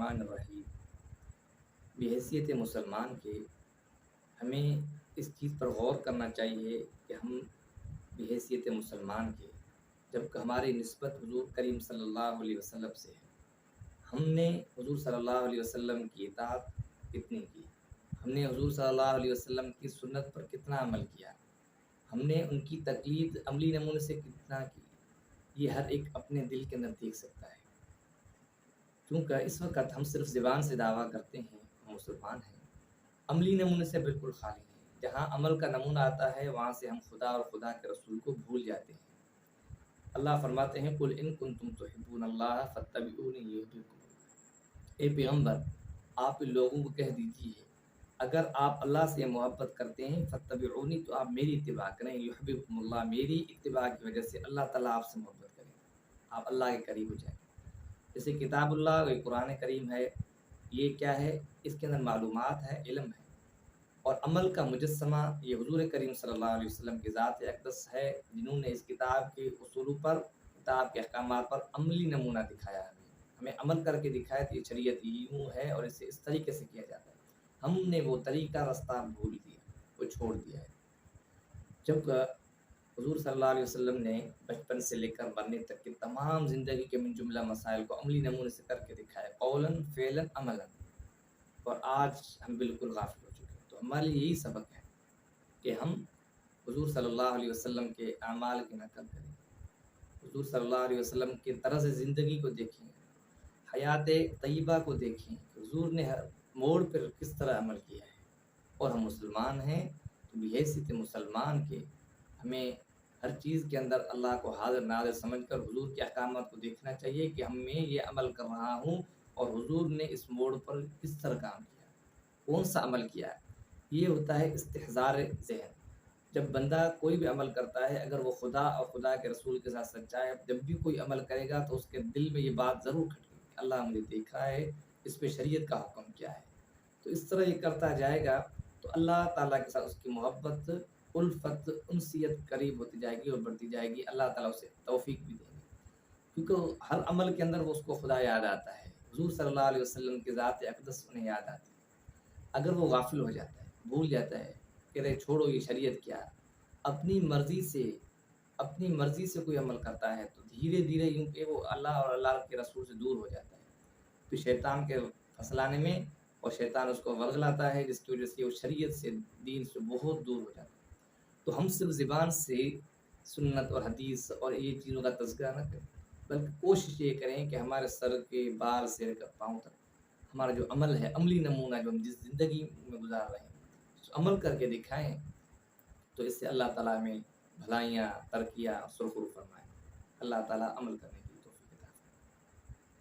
الرحمن الرحیم۔ بحیثیت مسلمان کے ہمیں اس چیز پر غور کرنا چاہیے کہ ہم بحیثیت مسلمان کے جب کہ ہماری نسبت حضور کریم صلی اللہ علیہ وسلم سے ہے، ہم نے حضور صلی اللہ علیہ وسلم کی اطاعت کتنی کی، ہم نے حضور صلی اللہ علیہ وسلم کی سنت پر کتنا عمل کیا، ہم نے ان کی تقلید عملی نمونے سے کتنا کی، یہ ہر ایک اپنے دل کے اندر دیکھ سکتا ہے۔ کیونکہ اس وقت ہم صرف زبان سے دعویٰ کرتے ہیں ہم مسلمان ہیں، عملی نمونے سے بالکل خالی ہیں۔ جہاں عمل کا نمونہ آتا ہے وہاں سے ہم خدا اور خدا کے رسول کو بھول جاتے ہیں۔ اللہ فرماتے ہیں قل ان کنتم تحبون اللہ فاتبعونی یحببکم اللہ۔ اے پیغمبر آپ لوگوں کو کہہ دیجیے اگر آپ اللہ سے محبت کرتے ہیں فاتبعونی تو آپ میری اتباع کریں، یحببکم اللہ، میری اتباع کی وجہ سے اللہ تعالیٰ آپ سے محبت کریں، آپ اللہ کے قریب ہو جائیں۔ جیسے کتاب اللہ و قرآن کریم ہے، یہ کیا ہے؟ اس کے اندر معلومات ہے، علم ہے، اور عمل کا مجسمہ یہ حضور کریم صلی اللہ علیہ وسلم کی ذات اقدس ہے، جنہوں نے اس کتاب کے اصولوں پر، کتاب کے احکامات پر عملی نمونہ دکھایا ہے، ہمیں عمل کر کے دکھایا کہ یہ شریعت یوں ہے اور اسے اس طریقے سے کیا جاتا ہے۔ ہم نے وہ طریقہ رستہ بھول دیا، وہ چھوڑ دیا ہے۔ جب حضور صلی اللہ علیہ وسلم نے بچپن سے لے کر مرنے تک کے تمام زندگی کے من جملہ مسائل کو عملی نمونے سے کر کے دکھایا، قولاً فعلاً عملاً، اور آج ہم بالکل غافل ہو چکے ہیں۔ تو ہمارے لیے یہی سبق ہے کہ ہم حضور صلی اللہ علیہ وسلم کے اعمال کی نقل کریں، حضور صلی اللہ علیہ وسلم کے طرز زندگی کو دیکھیں، حیات طیبہ کو دیکھیں، حضور نے ہر موڑ پر کس طرح عمل کیا ہے۔ اور ہم مسلمان ہیں تو بحیثیت مسلمان کے ہمیں ہر چیز کے اندر اللہ کو حاضر ناظر سمجھ کر حضور کے احکامات کو دیکھنا چاہیے کہ ہم میں یہ عمل کر رہا ہوں اور حضور نے اس موڑ پر کس طرح کام کیا، کون سا عمل کیا ہے۔ یہ ہوتا ہے استحضار ذہن۔ جب بندہ کوئی بھی عمل کرتا ہے اگر وہ خدا اور خدا کے رسول کے ساتھ سچا ہے، جب بھی کوئی عمل کرے گا تو اس کے دل میں یہ بات ضرور کھٹے گی کہ اللہ مجھے دیکھا ہے، اس پہ شریعت کا حکم کیا ہے۔ تو اس طرح یہ کرتا جائے گا تو اللہ تعالیٰ کے ساتھ اس کی محبت، الفت، انسیت قریب ہوتی جائے گی اور بڑھتی جائے گی۔ اللہ تعالیٰ اسے توفیق بھی دیں گے، کیونکہ ہر عمل کے اندر وہ اس کو خدا یاد آتا ہے، حضور صلی اللہ علیہ وسلم کی ذات اقدس انہیں یاد آتی ہے۔ اگر وہ غافل ہو جاتا ہے، بھول جاتا ہے کہ رے چھوڑو یہ شریعت کیا، اپنی مرضی سے کوئی عمل کرتا ہے تو دھیرے دھیرے یوں کہ وہ اللہ اور اللہ کے رسول سے دور ہو جاتا ہے، تو شیطان کے پھسلانے میں، اور شیطان اس کو ورغلاتا ہے جس کی وجہ سے وہ شریعت سے، دین سے بہت دور ہو جاتا ہے۔ تو ہم صرف زبان سے سنت اور حدیث اور یہ چیزوں کا تذکرہ نہ کریں، بلکہ کوشش یہ کریں کہ ہمارے سر کے بال سے لے کر پاؤں تک ہمارا جو عمل ہے، عملی نمونہ جو ہم جس زندگی میں گزار رہے ہیں، عمل کر کے دکھائیں، تو اس سے اللہ تعالیٰ میں بھلائیاں، ترقیاں سرخرو فرمائیں۔ اللہ تعالیٰ عمل کرنے